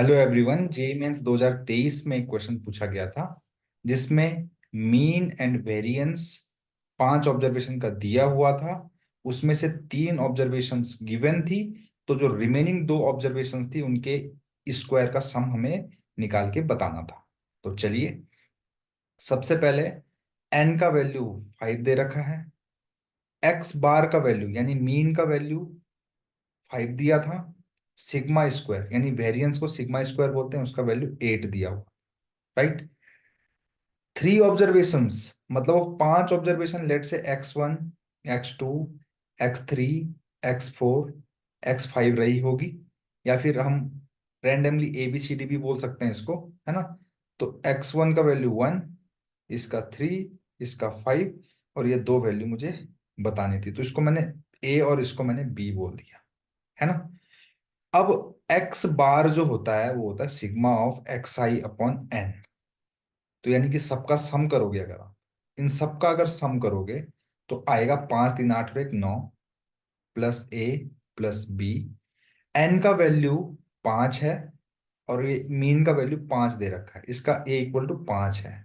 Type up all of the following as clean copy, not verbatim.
Hello everyone. JEE mains 2023 में एक question पूछा गया था जिसमें मीन एंड वेरिएंस 5 ऑब्जर्वेशन का दिया हुआ था। उसमें से 3 ऑब्जर्वेशंस गिवन थी, तो जो रिमेनिंग 2 ऑब्जर्वेशंस थी उनके स्क्वायर का सम हमें निकाल के बताना था। तो चलिए, सबसे पहले एन का वैल्यू 5 दे रखा है, एक्स बार का वैल्यू यानी मीन का वैल्यू 5 दिया था, सिग्मा स्क्वायर यानी वेरिएंस को सिग्मा स्क्वायर बोलते हैं, उसका वैल्यू 8 दिया हुआ। राइट। 3 ऑब्जर्वेशंस मतलब वो 5 ऑब्जर्वेशन, लेट से x1, x2, x3, x4, x5 रही होगी, या फिर हम randomly A B C D भी बोल सकते हैं इसको, है ना। तो x1 का वैल्यू 1, इसका 3, इसका 5, और ये दो वैल्यू मुझे बतानी थी, तो इसको मैंने ए और इसको मैंने बी बोल दिया, है ना। अब एक्स बार जो होता है वो होता है sigma of x I upon N. तो यानी कि सबका सम करोगे, अगर आप इन सबका अगर सम करोगे तो आएगा 5 3 8 9 plus A plus B. N का वैल्यू 5 है और ये मीन का वैल्यू 5 दे रखा है, इसका ए इक्वल टू 5 है।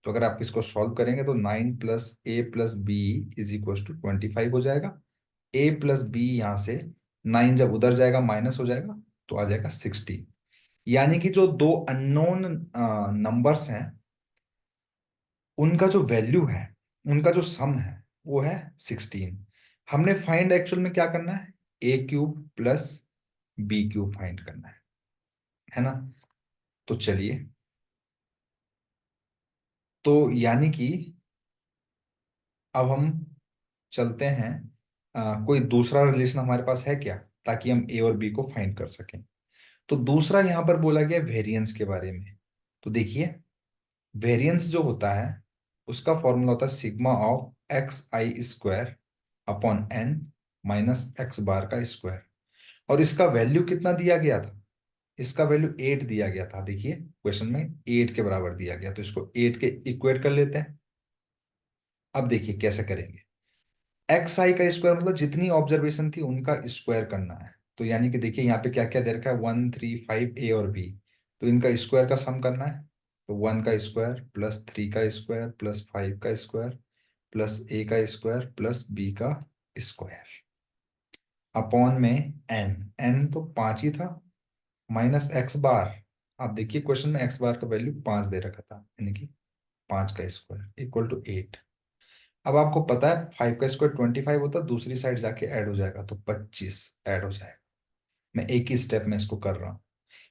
तो अगर आप इसको सॉल्व करेंगे तो 9 plus A plus B is equal to 25 हो जाएगा। ए प्लस बी यहाँ से 9 जब उधर जाएगा माइनस हो जाएगा, तो आ जाएगा 16। यानी कि जो दो अननोन नंबर्स हैं उनका जो वैल्यू है, उनका जो सम है वो है 16। हमने फाइंड एक्चुअल में क्या करना है, a cube plus b cube find करना है ना। तो चलिए, तो यानी कि अब हम चलते हैं, कोई दूसरा रिलेशन हमारे पास है क्या, ताकि हम ए और बी को फाइंड कर सकें। तो दूसरा यहां पर बोला गया वेरिएंस के बारे में। तो देखिए, वेरिएंस जो होता है उसका फॉर्मूला होता है sigma of x i square upon n minus x bar का स्क्वायर। और इसका वैल्यू कितना दिया गया था, इसका वैल्यू 8 दिया गया था। देखिए क्वेश्चन में 8 के बराबर दिया गया, तो इसको 8 के इक्वेट कर लेते हैं। अब देखिए कैसे करेंगे। एक्स आई का स्क्वायर मतलब जितनी ऑब्जर्वेशन थी उनका स्क्वायर करना है। तो यानी कि देखिए यहाँ पे क्या क्या दे रखा है, 1 3 5 ए और बी, तो इनका स्क्वायर का सम करना है। तो 1 का स्क्वायर प्लस 3 का स्क्वायर प्लस 5 का स्क्वायर प्लस ए का स्क्वायर प्लस बी का स्क्वायर अपॉन में एन। एन तो 5 ही था, माइनस एक्स बार। आप देखिए क्वेश्चन में एक्स बार का वैल्यू 5 दे रखा था, यानी कि 5 का स्क्वायर इक्वल टू 8। अब आपको पता है 5 का स्क्वायर 25 होता है, दूसरी साइड जाके ऐड हो जाएगा तो 25 ऐड हो जाएगा। मैं एक ही स्टेप में इसको कर रहा हूँ।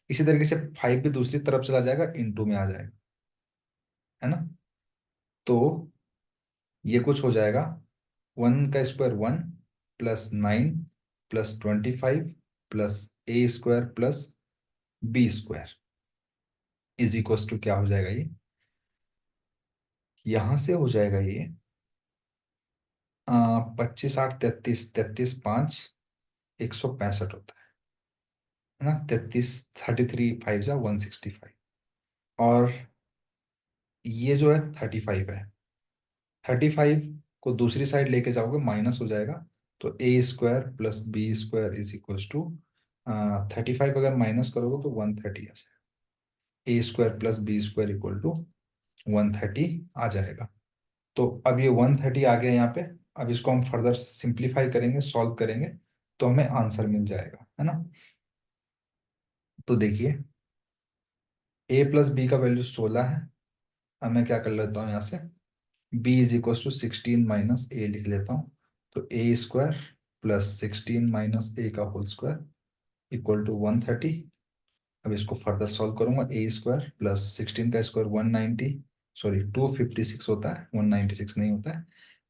इसी तरीके से 5 भी दूसरी तरफ चला जाएगा, इनटू में आ जाएगा, है ना। तो ये कुछ हो जाएगा, 1 का square 1 plus 9 plus 25 plus A square plus B square is equal to क्या हो जाएगा, ये यहां से हो जाएगा ये 25 8 33, 33 5 165 होता है ना। 33 33 5 जा 165, और ये जो है 35 है। 35 को दूसरी साइड लेके जाओगे माइनस हो जाएगा, तो a square plus B square is equal to 35 अगर माइनस करोगे तो 130 आ जाएगा। A square plus B square equal to 130 आ जाएगा। तो अब ये 130 आ गया यहाँ पे। अब इसको हम फर्दर सिंप्लीफाई करेंगे, सॉल्व करेंगे, तो हमें आंसर मिल जाएगा, है ना। तो देखिए, ए प्लस बी का वैल्यू 16 है। अब मैं क्या कर लेता हूँ यहाँ से, b is equal to 16 minus a लिख लेता हूँ। तो a square plus 16 minus a का होल स्क्वायर इक्वल टू 130। अब इसको फर्दर सॉल्व करूंगा, ए स्क्वायर प्लस 16 का स्क्वायर 190, सॉरी 256 होता है, 196 नहीं होता है,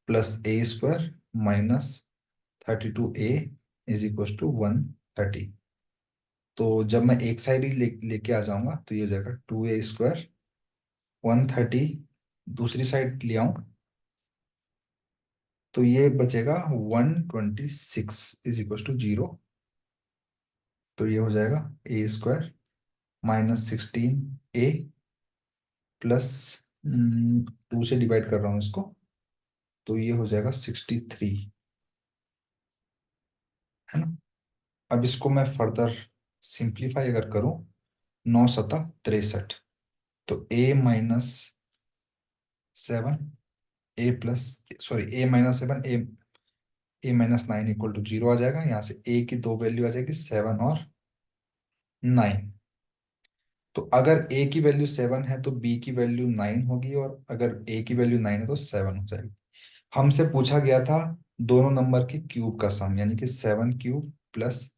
plus A square minus 32a is equal to 130। तो जब मैं एक साइड ही लेके आ जाऊंगा तो ये हो जाएगा 2a स्क्वायर 130, दूसरी साइड ले आऊं तो ये बचेगा 126 इज इक्वल टू 0। तो ये हो जाएगा a square minus 16 A plus 2 से डिवाइड कर रहा हूँ इसको, तो ये हो जाएगा 63, है ना। अब इसको मैं फर्दर सिंप्लीफाई अगर करूँ नौ सता 63। तो A-7, A-7, A-9 = 0 आ जाएगा। यहाँ से A की दो वैल्यू आ जाएगी, 7 और 9। तो अगर A की वैल्यू 7 है तो B की वैल्यू 9 होगी, और अगर A की वैल्यू 9 है तो 7 हो जाएगी। हमसे पूछा गया था दोनों नंबर के क्यूब का सम, यानी कि 7³ प्लस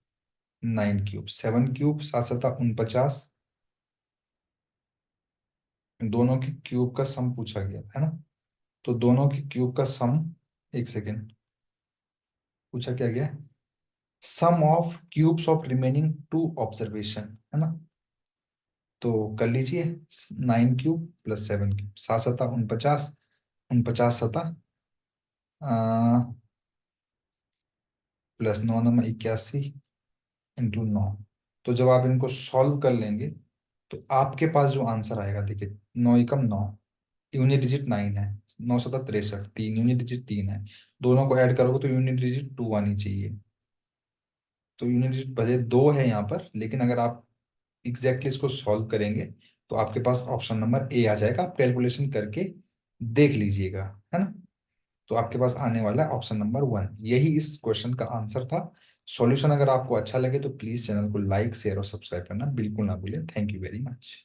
9³। 7³ 7×7 = 49, दोनों के क्यूब का सम पूछा गया है ना। तो दोनों के क्यूब का सम, एक सेकेंड, पूछा क्या गया, sum of cubes of remaining two observations, है ना। तो कर लीजिए, 9³ प्लस 7³, 7×7 = 49, 49 प्लस 9×9 = 81 इंटू 9। तो जब आप इनको सॉल्व कर लेंगे तो आपके पास जो आंसर आएगा, देखिए, 9×9, यूनिट डिजिट 9 है, 9×7 = 63, तीन यूनिट डिजिट 3 है, दोनों को ऐड करोगे तो यूनिट डिजिट 2 आनी चाहिए। तो यूनिट डिजिट भले 2 है यहाँ पर, लेकिन अगर आप एग्जैक्टली इसको सॉल्व करेंगे तो आपके पास ऑप्शन नंबर ए आ जाएगा। आप कैलकुलेशन करके देख लीजिएगा, है ना। तो आपके पास आने वाला है ऑप्शन नंबर 1। यही इस क्वेश्चन का आंसर था। सॉल्यूशन अगर आपको अच्छा लगे तो प्लीज चैनल को लाइक, शेयर और सब्सक्राइब करना बिल्कुल ना भूलें। Thank you very much.